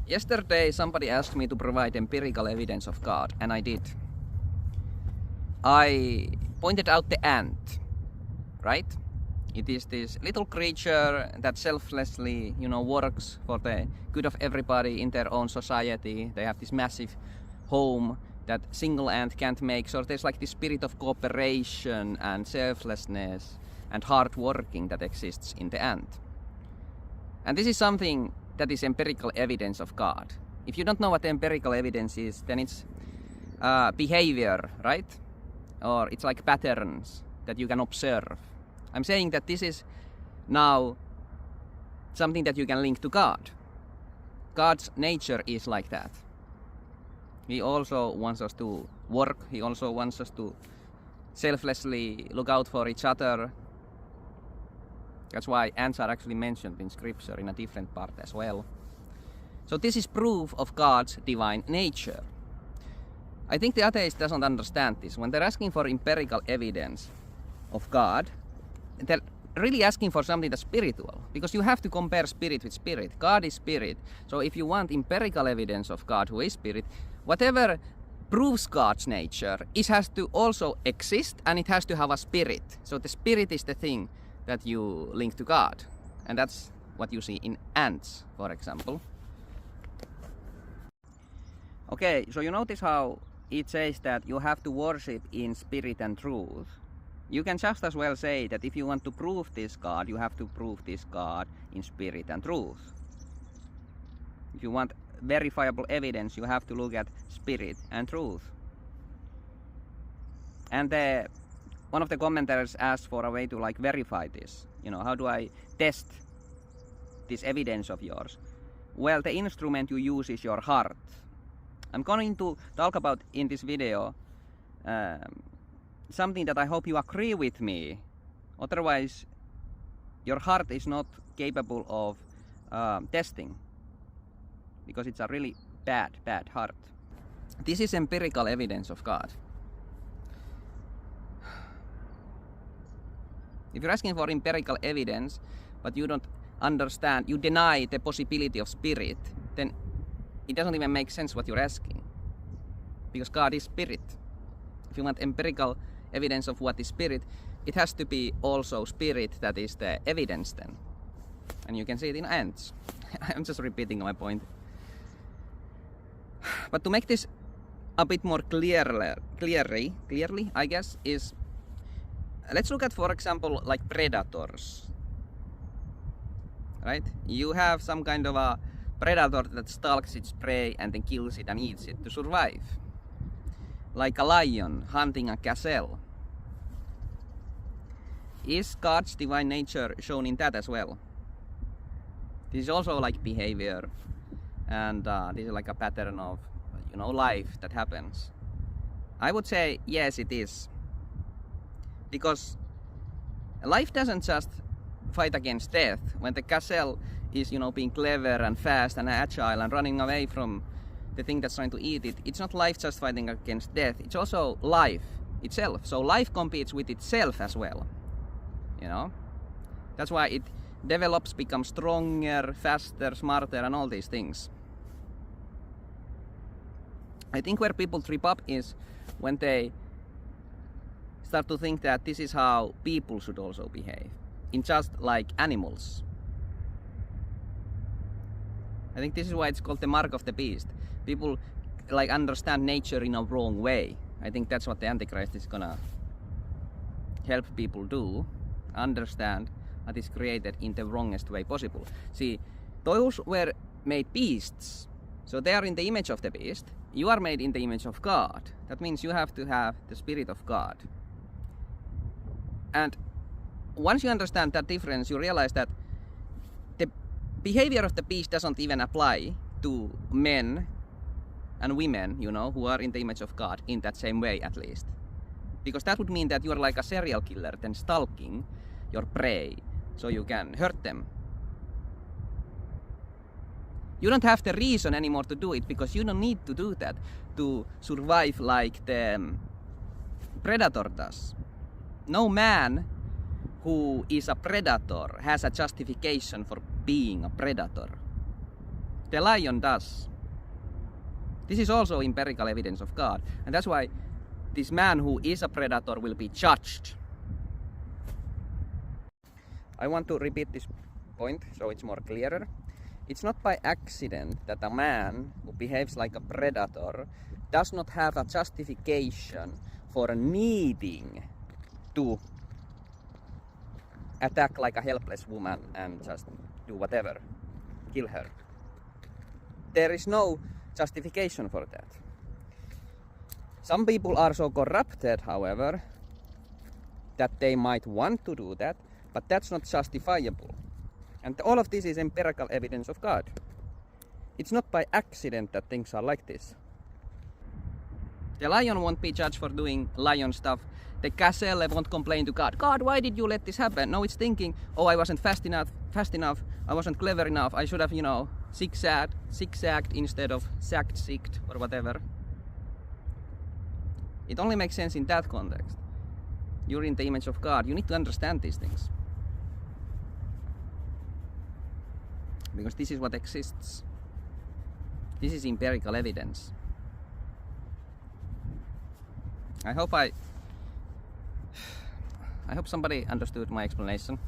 Yesterday somebody asked me to provide empirical evidence of God, and I did. I pointed out the ant, right? It is this little creature that selflessly, works for the good of everybody in their own society. They have this massive home that single ant can't make. So there's like this spirit of cooperation and selflessness and hard working that exists in the ant. And this is something that is empirical evidence of God. If you don't know what empirical evidence is, then it's behavior, right? Or it's like patterns that you can observe. I'm saying that this is now something that you can link to God. God's nature is like that. He also wants us to work. He also wants us to selflessly look out for each other. That's why ants are actually mentioned in scripture in a different part as well. So this is proof of God's divine nature. I think the atheist doesn't understand this. When they're asking for empirical evidence of God, they're really asking for something that's spiritual, because you have to compare spirit with spirit. God is spirit. So if you want empirical evidence of God who is spirit, whatever proves God's nature, it has to also exist and it has to have a spirit. So the spirit is the thing that you link to God. And that's what you see in ants, for example. Okay, so you notice how it says that you have to worship in spirit and truth. You can just as well say that if you want to prove this God, you have to prove this God in spirit and truth. If you want verifiable evidence, you have to look at spirit and truth. And one of the commentators asked for a way to verify this. How do I test this evidence of yours? Well, the instrument you use is your heart. I'm going to talk about in this video something that I hope you agree with me. Otherwise, your heart is not capable of testing, because it's a really bad heart. This is empirical evidence of God. If you're asking for empirical evidence, but you don't understand, you deny the possibility of spirit, then it doesn't even make sense what you're asking. Because God is spirit. If you want empirical evidence of what is spirit, it has to be also spirit that is the evidence then. And you can see it in ants. I'm just repeating my point. But to make this a bit more clearly, I guess, is let's look at, for example, like predators. Right? You have some kind of a predator that stalks its prey and then kills it and eats it to survive. Like a lion hunting a gazelle. Is God's divine nature shown in that as well? This is also like behavior, and this is like a pattern of life that happens. I would say yes, it is. Because life doesn't just fight against death. When the gazelle is being clever and fast and agile and running away from the thing that's trying to eat it, it's not life just fighting against death, it's also life itself. So life competes with itself as well. That's why it develops, becomes stronger, faster, smarter, and all these things. I think where people trip up is when they start to think that this is how people should also behave, in just like animals. I think this is why it's called the mark of the beast. People understand nature in a wrong way. I think that's what the Antichrist is gonna help people do, understand what is created in the wrongest way possible. See, those were made beasts, so they are in the image of the beast. You are made in the image of God. That means you have to have the spirit of God. And once you understand that difference, you realize that the behavior of the beast doesn't even apply to men and women, who are in the image of God in that same way, at least. Because that would mean that you are like a serial killer, then stalking your prey so you can hurt them. You don't have the reason anymore to do it, because you don't need to do that to survive like the predator does. No man who is a predator has a justification for being a predator. The lion does. This is also empirical evidence of God. And that's why this man who is a predator will be judged. I want to repeat this point so it's more clearer. It's not by accident that a man who behaves like a predator does not have a justification for needing to attack like a helpless woman and just do whatever, kill her. There is no justification for that. Some people are so corrupted, however, that they might want to do that, but that's not justifiable. And all of this is empirical evidence of God. It's not by accident that things are like this. The lion won't be judged for doing lion stuff. The gazelle won't complain to God. God, why did you let this happen? No, it's thinking, oh, I wasn't fast enough, I wasn't clever enough, I should have, zigzagged instead of zigged or whatever. It only makes sense in that context. You're in the image of God. You need to understand these things. Because this is what exists. This is empirical evidence. I hope somebody understood my explanation.